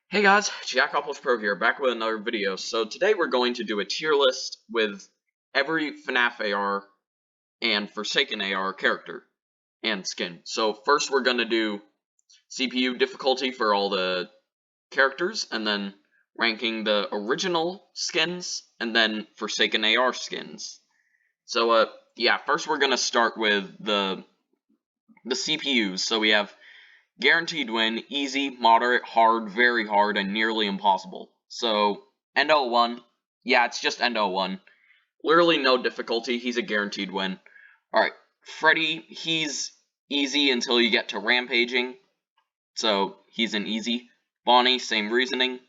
Hey guys, Jack Pro here, back with another video. So today we're going to do a tier list with every FNAF AR and Forsaken AR character and skin. So first we're going to do CPU difficulty for all the characters, and then ranking the original skins, and then Forsaken AR skins. So yeah, first we're going to start with the CPUs. So we have guaranteed win, easy, moderate, hard, very hard, and nearly impossible. So, Endo1, yeah, it's just Endo1. Literally no difficulty, he's a guaranteed win. Alright, Freddy, he's easy until you get to rampaging, so he's an easy. Bonnie, same reasoning.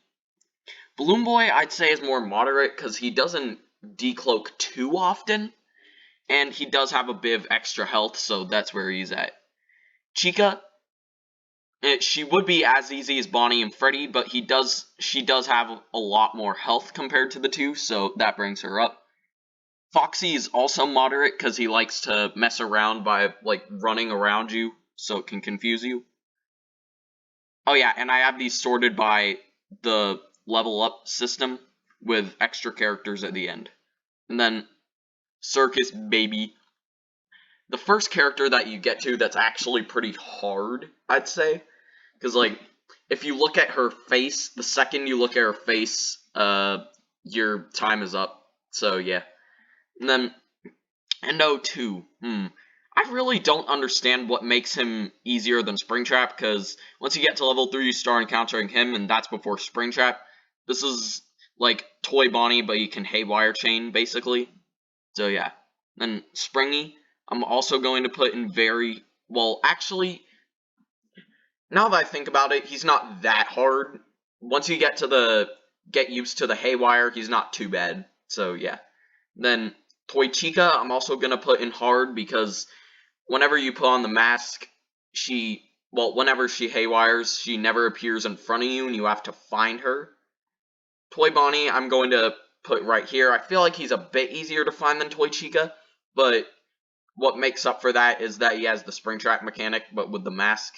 Balloon Boy, I'd say is more moderate, because he doesn't decloak too often, and he does have a bit of extra health, so that's where he's at. Chica, she would be as easy as Bonnie and Freddy, but she does have a lot more health compared to the two, so that brings her up. Foxy is also moderate because he likes to mess around by like running around you, so it can confuse you. Oh yeah, and I have these sorted by the level up system with extra characters at the end. And then Circus Baby. The first character that you get to that's actually pretty hard, I'd say. Because, like, if you look at her face, the second you look at her face, your time is up. So, yeah. And then, Endo 2. I really don't understand what makes him easier than Springtrap, because once you get to level 3, you start encountering him, and that's before Springtrap. This is, like, Toy Bonnie, but you can Haywire Chain, basically. So, yeah. Then, Springy, I'm also going to put in very... Well, actually... Now that I think about it, he's not that hard. Once you get used to the Haywire, he's not too bad. So yeah. Then Toy Chica, I'm also gonna put in hard because whenever you put on the mask, whenever she Haywires, she never appears in front of you and you have to find her. Toy Bonnie, I'm going to put right here. I feel like he's a bit easier to find than Toy Chica, but what makes up for that is that he has the Springtrap mechanic, but with the mask.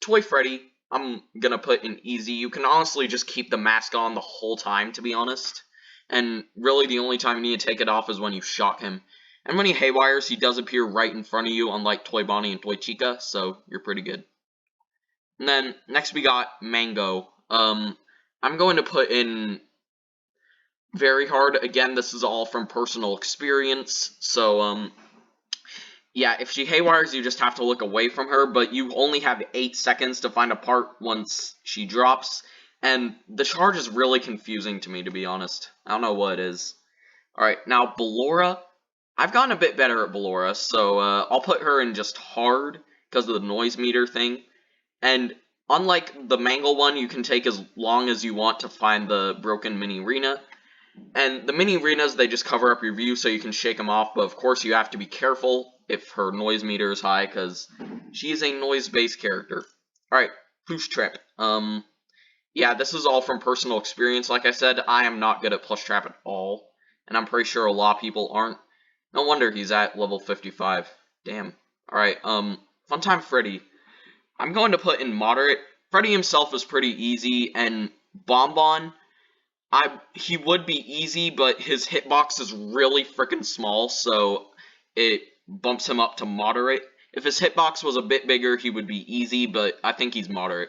Toy Freddy, I'm gonna put in easy. You can honestly just keep the mask on the whole time, to be honest. And really the only time you need to take it off is when you shock him. And when he haywires, he does appear right in front of you, unlike Toy Bonnie and Toy Chica, so you're pretty good. And then, next we got Mango. I'm going to put in very hard. Again, this is all from personal experience, so, yeah, if she haywires, you just have to look away from her, but you only have 8 seconds to find a part once she drops, and the charge is really confusing to me, to be honest. I don't know what it is. Alright, now Ballora. I've gotten a bit better at Ballora, so I'll put her in just hard, because of the noise meter thing, and unlike the Mangle one, you can take as long as you want to find the broken mini arena. And the mini arenas, they just cover up your view so you can shake them off, but of course you have to be careful if her noise meter is high, because she is a noise-based character. Alright, Push Trap. Yeah, this is all from personal experience. Like I said, I am not good at Plush Trap at all, and I'm pretty sure a lot of people aren't. No wonder he's at level 55. Damn. Alright, Funtime Freddy. I'm going to put in moderate. Freddy himself is pretty easy, and Bonbon, he would be easy, but his hitbox is really freaking small, so it bumps him up to moderate. If his hitbox was a bit bigger, he would be easy, but I think he's moderate.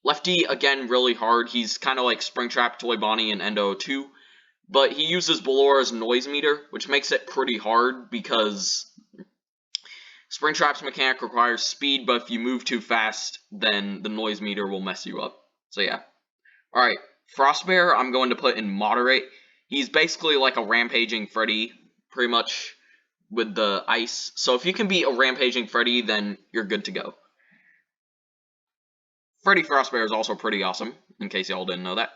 Lefty, again, really hard. He's kind of like Springtrap, Toy Bonnie, and Endo 2, but he uses Ballora's noise meter, which makes it pretty hard because Springtrap's mechanic requires speed, but if you move too fast, then the noise meter will mess you up. So yeah. Alright, Frostbear, I'm going to put in moderate. He's basically like a rampaging Freddy, pretty much, with the ice. So if you can beat a rampaging Freddy, then you're good to go. Freddy Frostbear is also pretty awesome, in case y'all didn't know that.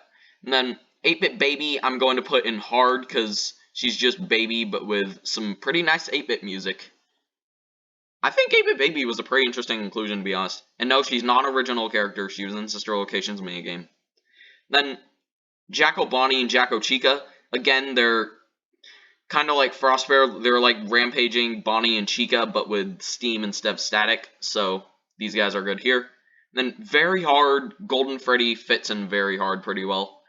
And then 8-Bit Baby, I'm going to put in hard, because she's just Baby, but with some pretty nice 8-Bit music. I think 8-Bit Baby was a pretty interesting inclusion, to be honest. And no, she's not an original character, she was in Sister Location's minigame. Then, Jacko Bonnie and Jacko Chica, again, they're kind of like Frostbear, they're like rampaging Bonnie and Chica, but with steam instead of static, so these guys are good here. Then very hard, Golden Freddy fits in very hard pretty well.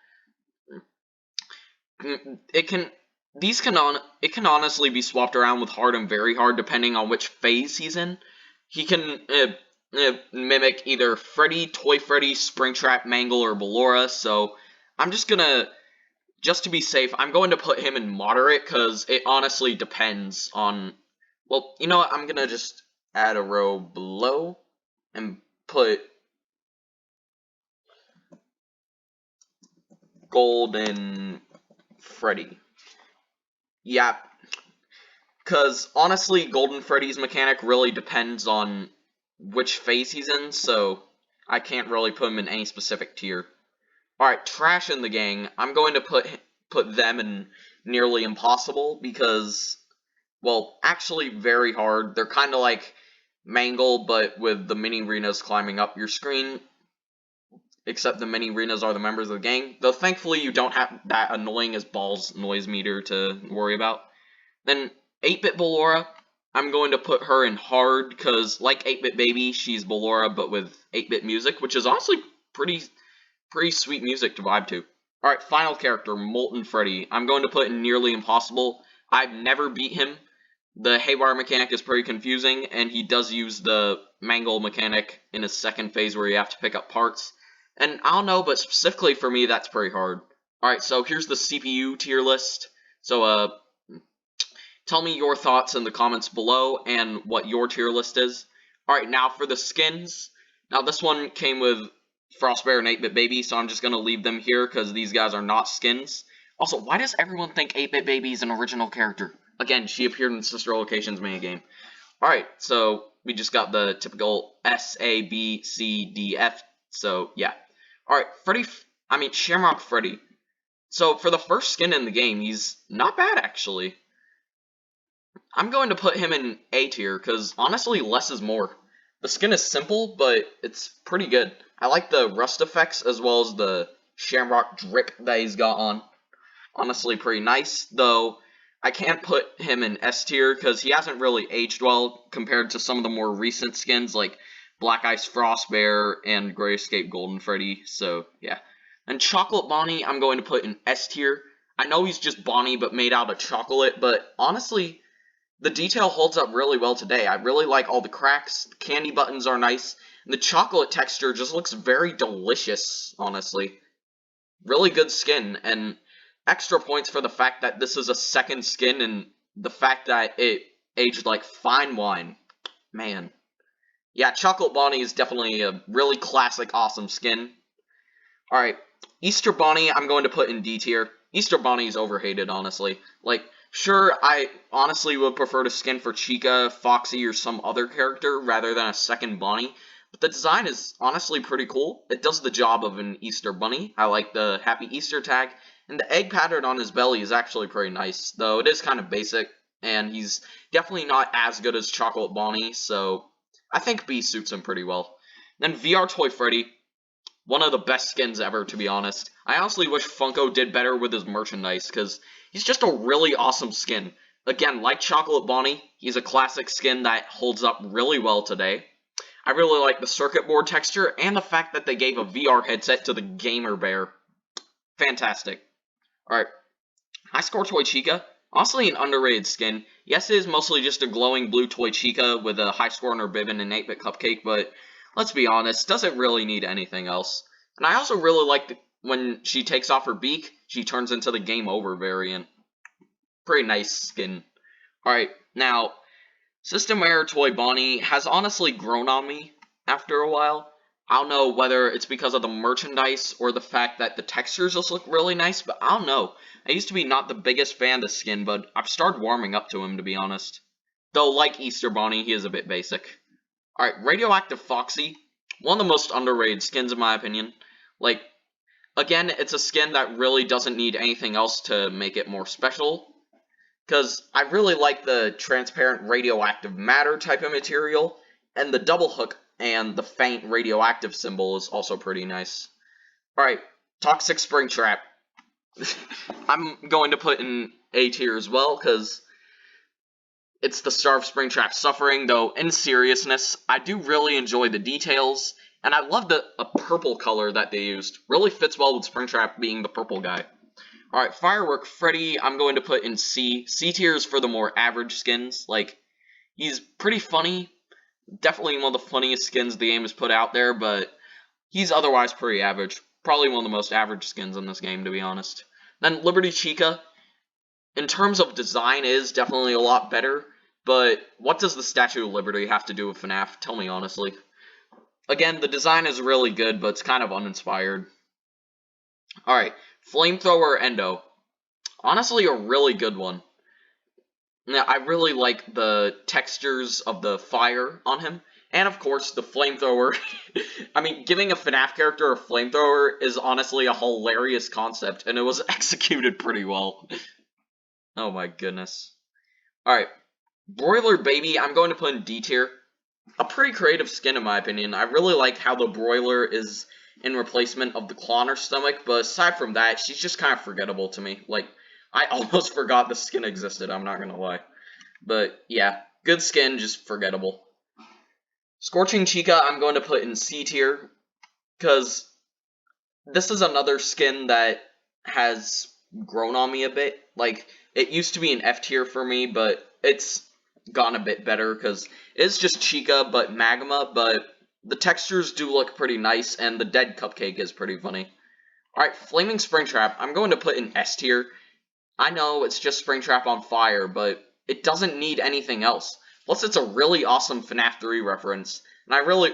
It can honestly be swapped around with hard and very hard depending on which phase he's in. He can mimic either Freddy, Toy Freddy, Springtrap, Mangle, or Ballora. So I'm just gonna, just to be safe, I'm going to put him in moderate because it honestly depends on. Well, you know what? I'm gonna just add a row below and put Golden Freddy. Yeah, because honestly, Golden Freddy's mechanic really depends on which phase he's in, so I can't really put him in any specific tier. Alright, Trash in the gang. I'm going to put them in nearly impossible because, well, actually very hard. They're kind of like Mangle, but with the mini Renas climbing up your screen, except the mini Renas are the members of the gang. Though thankfully you don't have that annoying as balls noise meter to worry about. Then 8-Bit Ballora, I'm going to put her in hard because, like 8-Bit Baby, she's Ballora but with 8-Bit music, which is honestly pretty sweet music to vibe to. Alright, final character, Molten Freddy. I'm going to put in nearly impossible. I've never beat him. The Haywire mechanic is pretty confusing, and he does use the Mangle mechanic in his second phase where you have to pick up parts. And I don't know, but specifically for me, that's pretty hard. Alright, so here's the CPU tier list. So, tell me your thoughts in the comments below and what your tier list is. Alright, now for the skins. Now this one came with Frostbear and 8-Bit Baby, so I'm just going to leave them here because these guys are not skins. Also, why does everyone think 8-Bit Baby is an original character? Again, she appeared in Sister Locations minigame. Alright, so we just got the typical S, A, B, C, D, F, so yeah. Alright, Shamrock Freddy. So for the first skin in the game, he's not bad actually. I'm going to put him in A tier, because honestly, less is more. The skin is simple, but it's pretty good. I like the rust effects, as well as the shamrock drip that he's got on. Honestly, pretty nice, though I can't put him in S tier, because he hasn't really aged well, compared to some of the more recent skins, like Black Ice Frostbear and Gray Escape Golden Freddy, so yeah. And Chocolate Bonnie, I'm going to put in S tier. I know he's just Bonnie, but made out of chocolate, but honestly, the detail holds up really well today. I really like all the cracks, the candy buttons are nice, and the chocolate texture just looks very delicious, honestly. Really good skin, and extra points for the fact that this is a second skin, and the fact that it aged like fine wine. Man. Yeah, Chocolate Bonnie is definitely a really classic, awesome skin. Alright, Easter Bonnie, I'm going to put in D tier. Easter Bonnie is overhated, honestly. Like, sure, I honestly would prefer to skin for Chica, Foxy, or some other character rather than a second Bonnie, but the design is honestly pretty cool. It does the job of an Easter Bunny. I like the Happy Easter tag, and the egg pattern on his belly is actually pretty nice, though it is kind of basic, and he's definitely not as good as Chocolate Bonnie, so I think B suits him pretty well. Then VR Toy Freddy. One of the best skins ever, to be honest. I honestly wish Funko did better with his merchandise, because he's just a really awesome skin. Again, like Chocolate Bonnie, he's a classic skin that holds up really well today. I really like the circuit board texture, and the fact that they gave a VR headset to the Gamer Bear. Fantastic. Alright, High Score Toy Chica. Honestly, an underrated skin. Yes, it is mostly just a glowing blue Toy Chica with a high score on her bib and an 8-bit cupcake, but let's be honest, doesn't really need anything else. And I also really like when she takes off her beak, she turns into the Game Over variant. Pretty nice skin. Alright, now, System Error Toy Bonnie has honestly grown on me after a while. I don't know whether it's because of the merchandise or the fact that the textures just look really nice, but I don't know. I used to be not the biggest fan of the skin, but I've started warming up to him, to be honest. Though, like Easter Bonnie, he is a bit basic. Alright, Radioactive Foxy. One of the most underrated skins, in my opinion. Like, again, it's a skin that really doesn't need anything else to make it more special. Because I really like the transparent radioactive matter type of material, and the double hook and the faint radioactive symbol is also pretty nice. Alright, Toxic Springtrap. I'm going to put in A tier as well, because it's the star of Springtrap suffering, though in seriousness, I do really enjoy the details, And I love a purple color that they used. Really fits well with Springtrap being the purple guy. Alright, Firework Freddy, I'm going to put in C. C tier is for the more average skins. Like, he's pretty funny. Definitely one of the funniest skins the game has put out there, but he's otherwise pretty average. Probably one of the most average skins in this game, to be honest. Then Liberty Chica, in terms of design, is definitely a lot better, but what does the Statue of Liberty have to do with FNAF? Tell me honestly. Again, the design is really good, but it's kind of uninspired. Alright, Flamethrower Endo. Honestly, a really good one. Now, I really like the textures of the fire on him, and of course, the flamethrower. I mean, giving a FNAF character a flamethrower is honestly a hilarious concept, and it was executed pretty well. Oh my goodness. Alright, Broiler Baby, I'm going to put in D tier. A pretty creative skin in my opinion. I really like how the broiler is in replacement of the claw on her stomach, but aside from that, she's just kind of forgettable to me. Like, I almost forgot the skin existed, I'm not gonna lie. But yeah, good skin, just forgettable. Scorching Chica, I'm going to put in C tier, because this is another skin that has grown on me a bit. Like, it used to be an F tier for me, but it's gone a bit better because it's just Chica but magma, but the textures do look pretty nice and the dead cupcake is pretty funny. Alright, Flaming Springtrap, I'm going to put in S tier. I know it's just Springtrap on fire, but it doesn't need anything else. Plus it's a really awesome FNAF 3 reference, and I really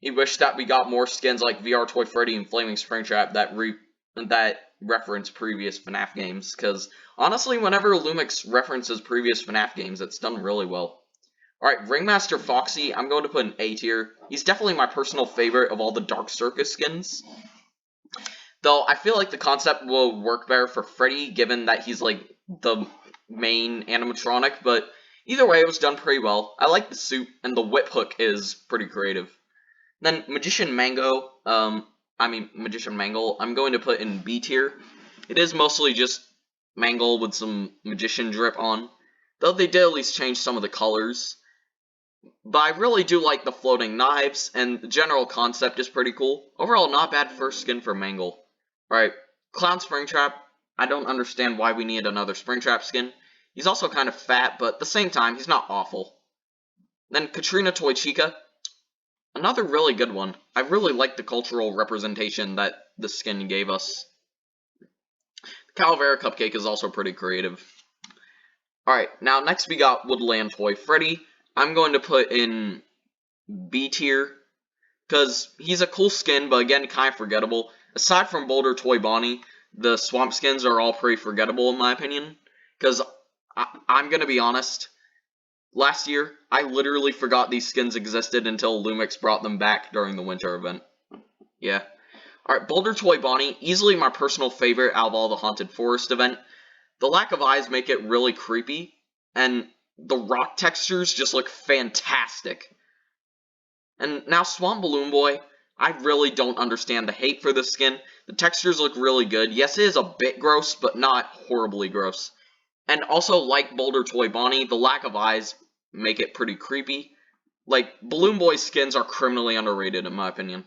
wish that we got more skins like VR Toy Freddy and Flaming Springtrap that reference previous FNAF games, because honestly, whenever Lumix references previous FNAF games, it's done really well. Alright, Ringmaster Foxy, I'm going to put in A tier. He's definitely my personal favorite of all the Dark Circus skins. Though, I feel like the concept will work better for Freddy, given that he's, like, the main animatronic, but either way, it was done pretty well. I like the suit, and the whip hook is pretty creative. Then, Magician Mangle, I'm going to put in B tier. It is mostly just Mangle with some magician drip on, though they did at least change some of the colors. But I really do like the floating knives, and the general concept is pretty cool. Overall, not bad first skin for Mangle. Alright, Clown Springtrap, I don't understand why we need another Springtrap skin. He's also kind of fat, but at the same time, he's not awful. Then Katrina Toy Chica, another really good one. I really like the cultural representation that the skin gave us. The Calavera Cupcake is also pretty creative. Alright, now next we got Woodland Toy Freddy. I'm going to put in B tier, because he's a cool skin, but again, kind of forgettable. Aside from Boulder Toy Bonnie, the swamp skins are all pretty forgettable in my opinion, because I'm going to be honest, last year, I literally forgot these skins existed until Lumix brought them back during the winter event. Yeah. Alright, Boulder Toy Bonnie, easily my personal favorite out of all the Haunted Forest event. The lack of eyes make it really creepy, and the rock textures just look fantastic. And now Swamp Balloon Boy, I really don't understand the hate for this skin. The textures look really good. Yes, it is a bit gross, but not horribly gross. And also, like Boulder Toy Bonnie, the lack of eyes make it pretty creepy. Like, Balloon Boy's skins are criminally underrated, in my opinion.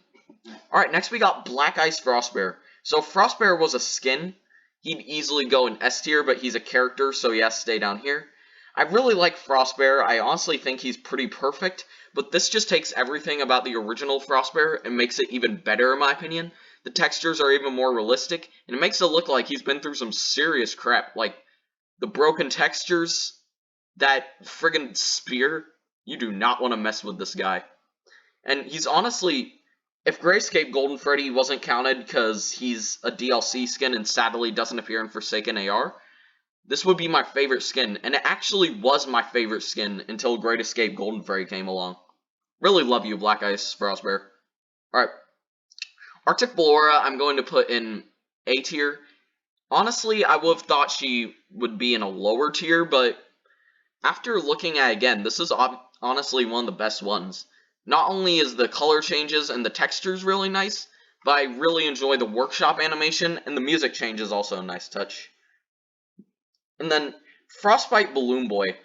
Alright, next we got Black Ice Frostbear. So, Frostbear was a skin. He'd easily go in S tier, but he's a character, so he has to stay down here. I really like Frostbear. I honestly think he's pretty perfect, but this just takes everything about the original Frostbear and makes it even better, in my opinion. The textures are even more realistic, and it makes it look like he's been through some serious crap. Like, the broken textures, that friggin' spear, you do not want to mess with this guy. And he's honestly, if Grayscape Golden Freddy wasn't counted because he's a DLC skin and sadly doesn't appear in Forsaken AR, this would be my favorite skin, and it actually was my favorite skin until Great Escape Golden Freddy came along. Really love you, Black Ice Frostbear. Alright. Arctic Ballora, I'm going to put in A tier. Honestly, I would have thought she would be in a lower tier, but after looking at it again, this is honestly one of the best ones. Not only is the color changes and the textures really nice, but I really enjoy the workshop animation, and the music change is also a nice touch. And then, Frostbite Balloon Boy.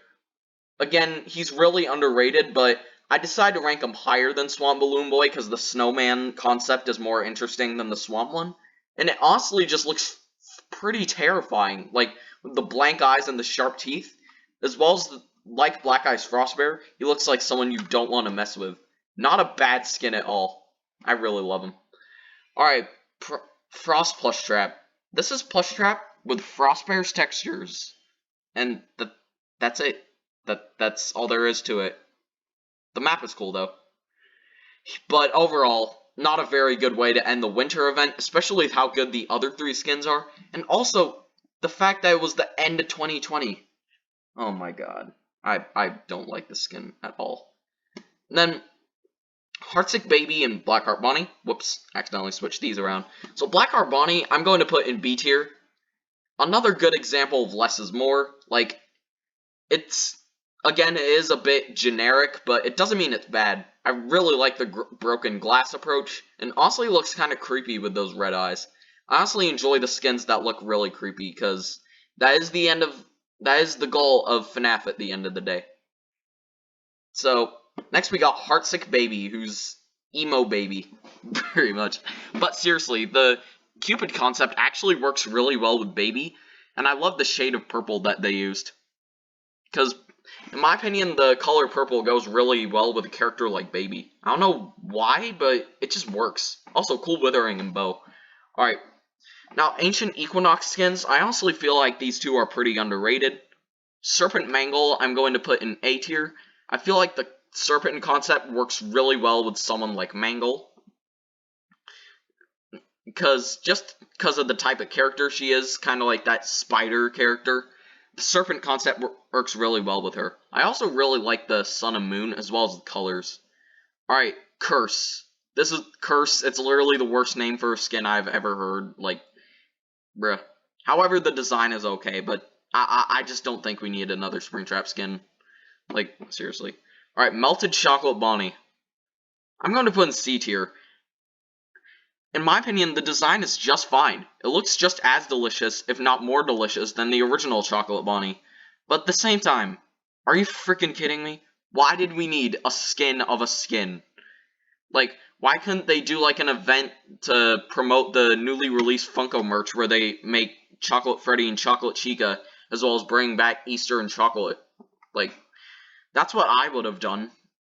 Again, he's really underrated, but I decided to rank him higher than Swamp Balloon Boy because the snowman concept is more interesting than the swamp one. And it honestly just looks pretty terrifying. Like, with the blank eyes and the sharp teeth. As well as, like Black Eyes Frostbear, he looks like someone you don't want to mess with. Not a bad skin at all. I really love him. Alright, Frost Plush Trap. This is Plush Trap with Frostbear's textures. And that's it. That's all there is to it. The map is cool, though. But overall, not a very good way to end the winter event, especially with how good the other 3 skins are. And also, the fact that it was the end of 2020. Oh my god. I don't like this skin at all. And then, Heartsick Baby and Blackheart Bonnie. Whoops, accidentally switched these around. So Blackheart Bonnie, I'm going to put in B tier. Another good example of less is more. Like, it's, again, it is a bit generic, but it doesn't mean it's bad. I really like the broken glass approach, and honestly looks kind of creepy with those red eyes. I honestly enjoy the skins that look really creepy, because that is the goal of FNAF at the end of the day. So, next we got Heartsick Baby, who's emo baby, very much. But seriously, the Cupid concept actually works really well with Baby, and I love the shade of purple that they used. Because, in my opinion, the color purple goes really well with a character like Baby. I don't know why, but it just works. Also, cool withering and bow. Alright, now Ancient Equinox skins, I honestly feel like these two are pretty underrated. Serpent Mangle, I'm going to put in A tier. I feel like the serpent concept works really well with someone like Mangle. Just because of the type of character she is, kind of like that spider character. The serpent concept works really well with her. I also really like the sun and moon, as well as the colors. Alright, Curse. This is Curse. It's literally the worst name for a skin I've ever heard. Like, bruh. However, the design is okay, but I just don't think we need another Springtrap skin. Like, seriously. Alright, Melted Chocolate Bonnie. I'm going to put in C tier. In my opinion, the design is just fine. It looks just as delicious, if not more delicious, than the original Chocolate Bonnie. But at the same time, are you freaking kidding me? Why did we need a skin of a skin? Like, why couldn't they do like an event to promote the newly released Funko merch where they make Chocolate Freddy and Chocolate Chica, as well as bring back Easter and chocolate? Like, that's what I would have done.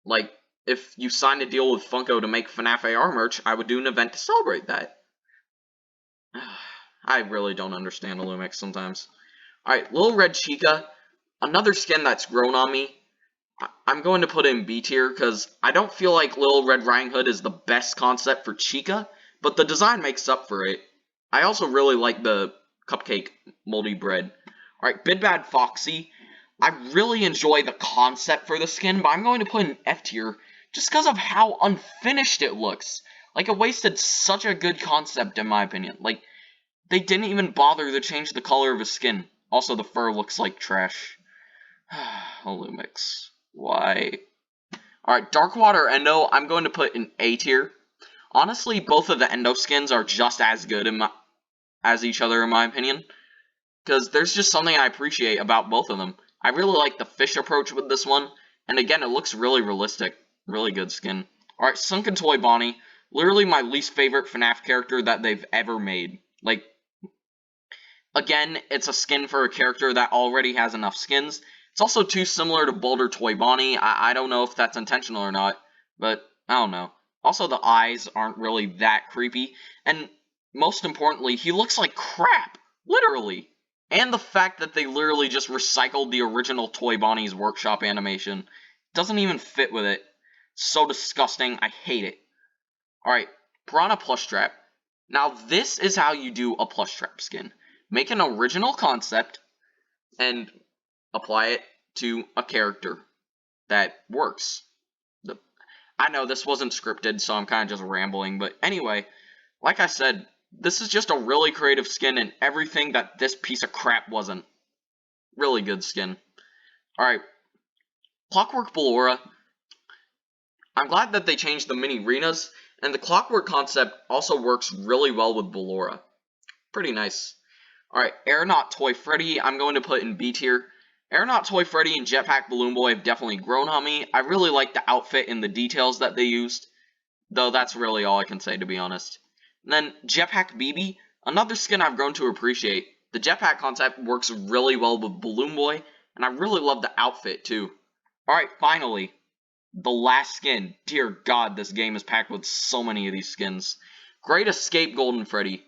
Like, if you signed a deal with Funko to make FNAF AR merch, I would do an event to celebrate that. I really don't understand Illumix sometimes. Alright, Little Red Chica. Another skin that's grown on me. I'm going to put in B tier, because I don't feel like Little Red Riding Hood is the best concept for Chica, but the design makes up for it. I also really like the cupcake moldy bread. Alright, Big Bad Foxy. I really enjoy the concept for the skin, but I'm going to put in F tier just because of how unfinished it looks. Like, it wasted such a good concept, in my opinion. Like, they didn't even bother to change the color of his skin. Also, the fur looks like trash. Illumix. Why? Alright, Darkwater Endo, I'm going to put in A tier. Honestly, both of the Endo skins are just as good as each other, in my opinion. Because there's just something I appreciate about both of them. I really like the fish approach with this one. And again, it looks really realistic. Really good skin. Alright, Sunken Toy Bonnie. Literally my least favorite FNAF character that they've ever made. Like, again, it's a skin for a character that already has enough skins. It's also too similar to Boulder Toy Bonnie. I don't know if that's intentional or not, but I don't know. Also, the eyes aren't really that creepy. And most importantly, he looks like crap. Literally. And the fact that they literally just recycled the original Toy Bonnie's workshop animation doesn't even fit with it. So disgusting. I hate it. Alright, Piranha Plush Trap. Now, this is how you do a Plush Trap skin. Make an original concept and apply it to a character that works. I know this wasn't scripted, so I'm kind of just rambling, but anyway, like I said, this is just a really creative skin and everything that this piece of crap wasn't. Really good skin. Alright, Clockwork Ballora. I'm glad that they changed the mini arenas, and the Clockwork concept also works really well with Ballora. Pretty nice. Alright, Aeronaut Toy Freddy, I'm going to put in B tier. Aeronaut Toy Freddy and Jetpack Balloon Boy have definitely grown on me. I really like the outfit and the details that they used, though that's really all I can say, to be honest. And then Jetpack BB, another skin I've grown to appreciate. The jetpack concept works really well with Balloon Boy, and I really love the outfit too. Alright, finally, the last skin. Dear God, this game is packed with so many of these skins. Great Escape Golden Freddy.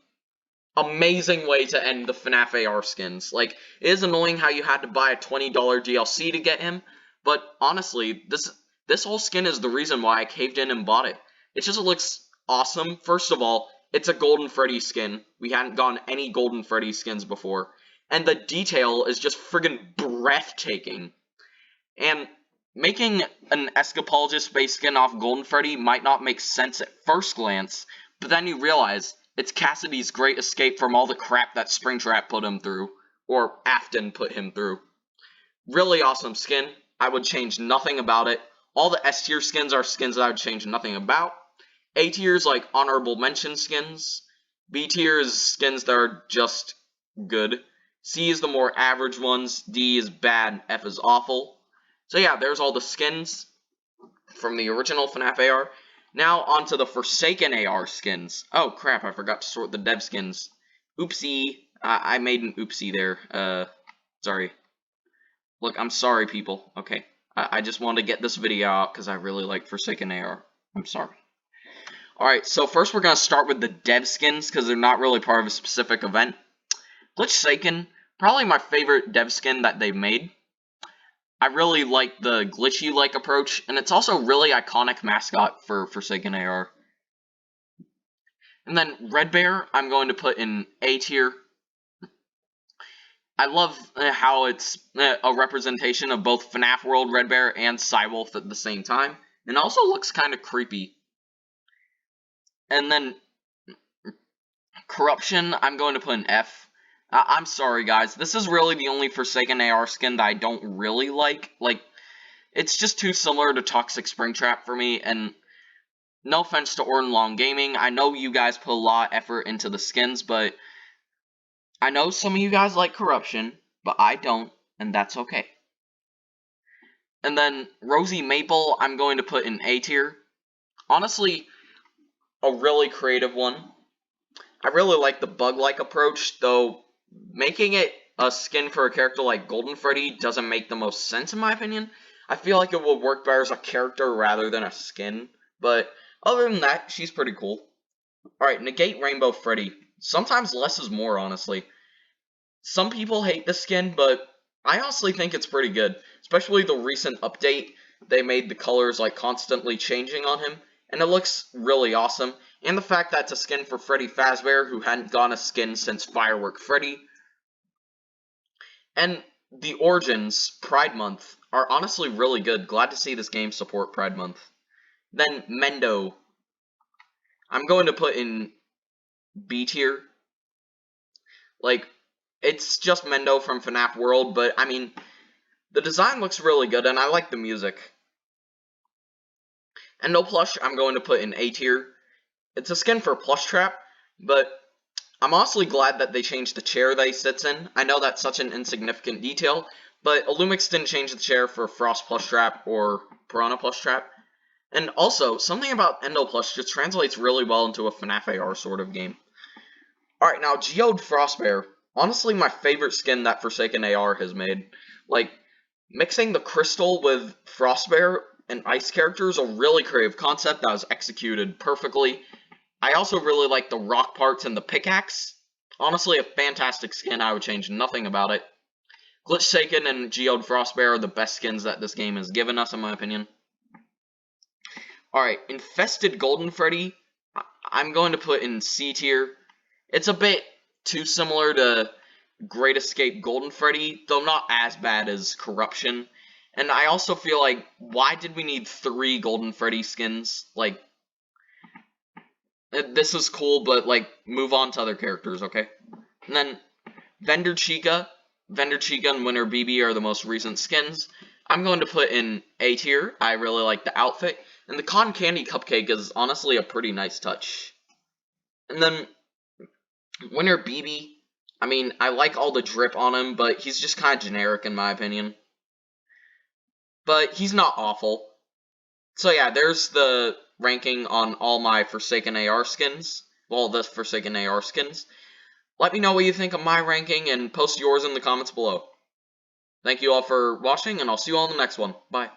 Amazing way to end the FNAF AR skins. Like, it is annoying how you had to buy a $20 DLC to get him, but honestly, this whole skin is the reason why I caved in and bought it. It just looks awesome. First of all, it's a Golden Freddy skin. We hadn't gotten any Golden Freddy skins before. And the detail is just friggin' breathtaking. And making an escapologist-based skin off Golden Freddy might not make sense at first glance, but then you realize it's Cassidy's great escape from all the crap that Springtrap put him through, or Afton put him through. Really awesome skin. I would change nothing about it. All the S tier skins are skins that I would change nothing about. A tier is like honorable mention skins. B tier is skins that are just good. C is the more average ones. D is bad. F is awful. So yeah, there's all the skins from the original FNAF AR. Now onto the Forsaken AR skins. Oh crap, I forgot to sort the dev skins. Oopsie. I made an oopsie there. Sorry. Look, I'm sorry, people. Okay. I just wanted to get this video out because I really like Forsaken AR. I'm sorry. Alright, so first we're going to start with the dev skins because they're not really part of a specific event. Glitchsaken, probably my favorite dev skin that they've made. I really like the glitchy-like approach, and it's also really iconic mascot for Forsaken AR. And then Red Bear, I'm going to put in A tier. I love how it's a representation of both FNAF World Red Bear and Cywolf at the same time. And also looks kind of creepy. And then Corruption, I'm going to put an F. I'm sorry, guys. This is really the only Forsaken AR skin that I don't really like. Like, it's just too similar to Toxic Springtrap for me, and no offense to Orton Long Gaming. I know you guys put a lot of effort into the skins, but I know some of you guys like Corruption, but I don't, and that's okay. And then Rosie Maple, I'm going to put in A tier. Honestly, a really creative one. I really like the bug-like approach, though making it a skin for a character like Golden Freddy doesn't make the most sense in my opinion. I feel like it would work better as a character rather than a skin, but other than that, she's pretty cool. Alright, Negate Rainbow Freddy. Sometimes less is more, honestly. Some people hate this skin, but I honestly think it's pretty good. Especially the recent update, they made the colors like constantly changing on him, and it looks really awesome. And the fact that it's a skin for Freddy Fazbear, who hadn't gotten a skin since Firework Freddy. And the Origins, Pride Month, are honestly really good. Glad to see this game support Pride Month. Then Mendo. I'm going to put in B tier. Like, it's just Mendo from FNAF World, but I mean, the design looks really good, and I like the music. And No Plush, I'm going to put in A tier. It's a skin for Plush Trap, but I'm honestly glad that they changed the chair that he sits in. I know that's such an insignificant detail, but Illumix didn't change the chair for Frost Plush Trap or Piranha Plush Trap. And also, something about Endo Plush just translates really well into a FNAF AR sort of game. Alright, now Geode Frostbear. Honestly, my favorite skin that Forsaken AR has made. Like, mixing the crystal with Frostbear and ice characters is a really creative concept that was executed perfectly. I also really like the rock parts and the pickaxe. Honestly, a fantastic skin. I would change nothing about it. Glitchsaken and Geode Frostbear are the best skins that this game has given us, in my opinion. Alright, Infested Golden Freddy, I'm going to put in C tier. It's a bit too similar to Great Escape Golden Freddy, though not as bad as Corruption. And I also feel like, why did we need 3 Golden Freddy skins? Like, this is cool, but, like, move on to other characters, okay? And then, Vendor Chica and Winter BB are the most recent skins. I'm going to put in A tier. I really like the outfit. And the Cotton Candy Cupcake is honestly a pretty nice touch. And then, Winter BB, I mean, I like all the drip on him, but he's just kind of generic in my opinion. But he's not awful. So yeah, there's the ranking on all my Forsaken AR skins. Well, the Forsaken AR skins. Let me know what you think of my ranking and post yours in the comments below. Thank you all for watching, and I'll see you all in the next one. Bye.